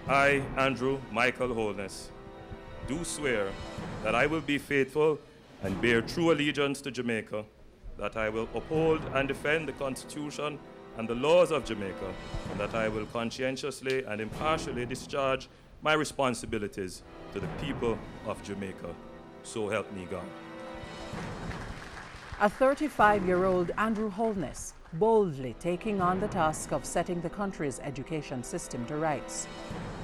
I, Andrew Michael Holness, do swear that I will be faithful and bear true allegiance to Jamaica, that I will uphold and defend the Constitution and the laws of Jamaica, and that I will conscientiously and impartially discharge my responsibilities to the people of Jamaica. So help me God. A 35-year-old Andrew Holness boldly taking on the task of setting the country's education system to rights.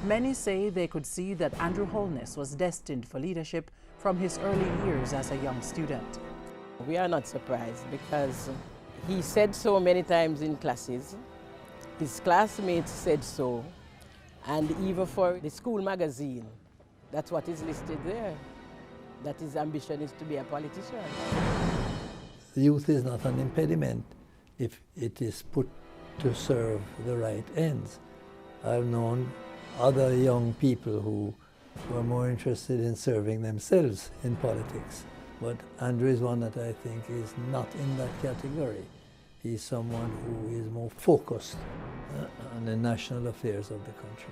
Many say they could see that Andrew Holness was destined for leadership from his early years as a young student. We are not surprised because he said so many times in classes. His classmates said so, and even for the school magazine, that's what is listed there, that his ambition is to be a politician. Youth is not an impediment if it is put to serve the right ends. I've known other young people who were more interested in serving themselves in politics. But Andrew is one that I think is not in that category. He's someone who is more focused on the national affairs of the country.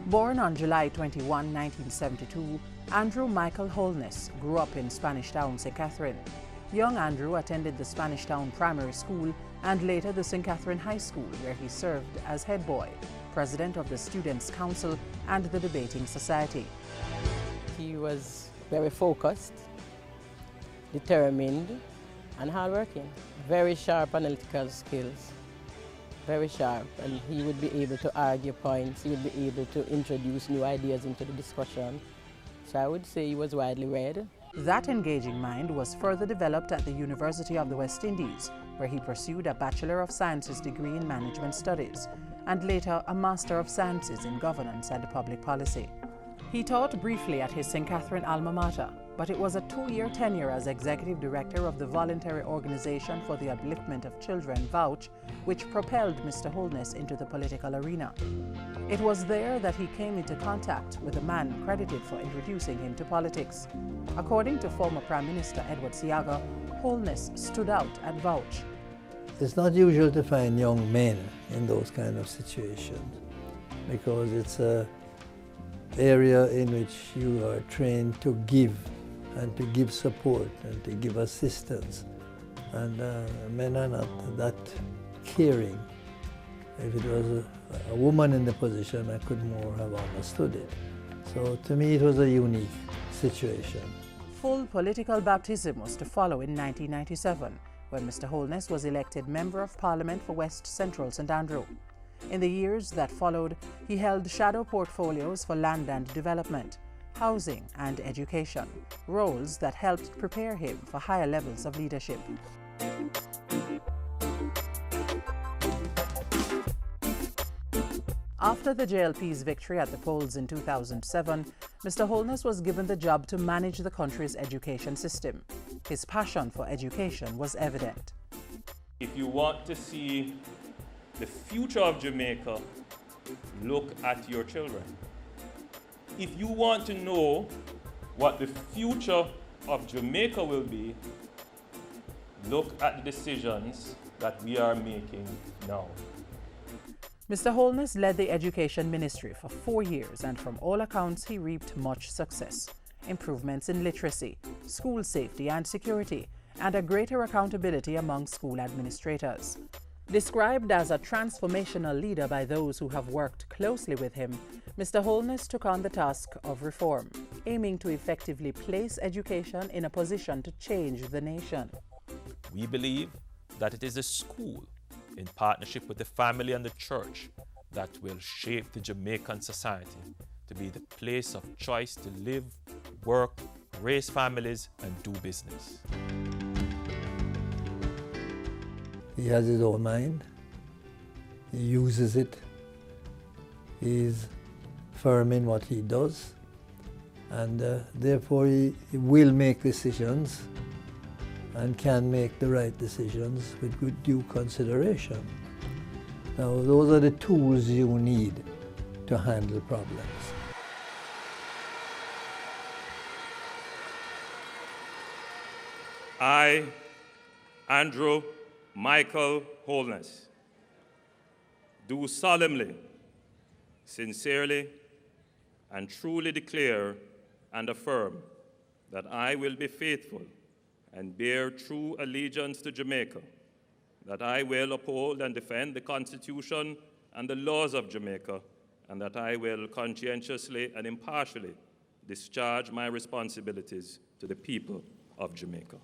Born on July 21, 1972, Andrew Michael Holness grew up in Spanish Town, St. Catherine. Young Andrew attended the Spanish Town Primary School and later the St. Catherine High School, where he served as head boy, president of the Students' Council and the Debating Society. He was very focused, determined, and hardworking. Very sharp analytical skills. Very sharp, and he would be able to argue points, he would be able to introduce new ideas into the discussion. So I would say he was widely read. That engaging mind was further developed at the University of the West Indies, where he pursued a Bachelor of Sciences degree in Management Studies, and later a Master of Sciences in Governance and Public Policy. He taught briefly at his St. Catherine alma mater, but it was a 2-year tenure as Executive Director of the Voluntary Organization for the Upliftment of Children, VOUCH, which propelled Mr. Holness into the political arena. It was there that he came into contact with a man credited for introducing him to politics. According to former Prime Minister Edward Seaga, Holness stood out at VOUCH. It's not usual to find young men in those kind of situations because it's an area in which you are trained to give and to give support and to give assistance. And men are not that caring. If it was a woman in the position, I could more have understood it. So to me, it was a unique situation. Full political baptism was to follow in 1997, when Mr. Holness was elected Member of Parliament for West Central St. Andrew. In the years that followed, he held shadow portfolios for land and development, housing and education, roles that helped prepare him for higher levels of leadership. After the JLP's victory at the polls in 2007, Mr. Holness was given the job to manage the country's education system. His passion for education was evident. If you want to see the future of Jamaica, look at your children. If you want to know what the future of Jamaica will be, look at the decisions that we are making now. Mr. Holness led the Education Ministry for 4 years, and from all accounts he reaped much success. Improvements in literacy, school safety and security, and a greater accountability among school administrators. Described as a transformational leader by those who have worked closely with him, Mr. Holness took on the task of reform, aiming to effectively place education in a position to change the nation. We believe that it is the school, in partnership with the family and the church, that will shape the Jamaican society to be the place of choice to live, work, raise families, and do business. He has his own mind. He uses it. He's firm in what he does. And therefore he will make decisions and can make the right decisions with good due consideration. Now, those are the tools you need to handle problems. I, Andrew Michael Holness, do solemnly, sincerely, and truly declare and affirm that I will be faithful and bear true allegiance to Jamaica, that I will uphold and defend the Constitution and the laws of Jamaica, and that I will conscientiously and impartially discharge my responsibilities to the people of Jamaica.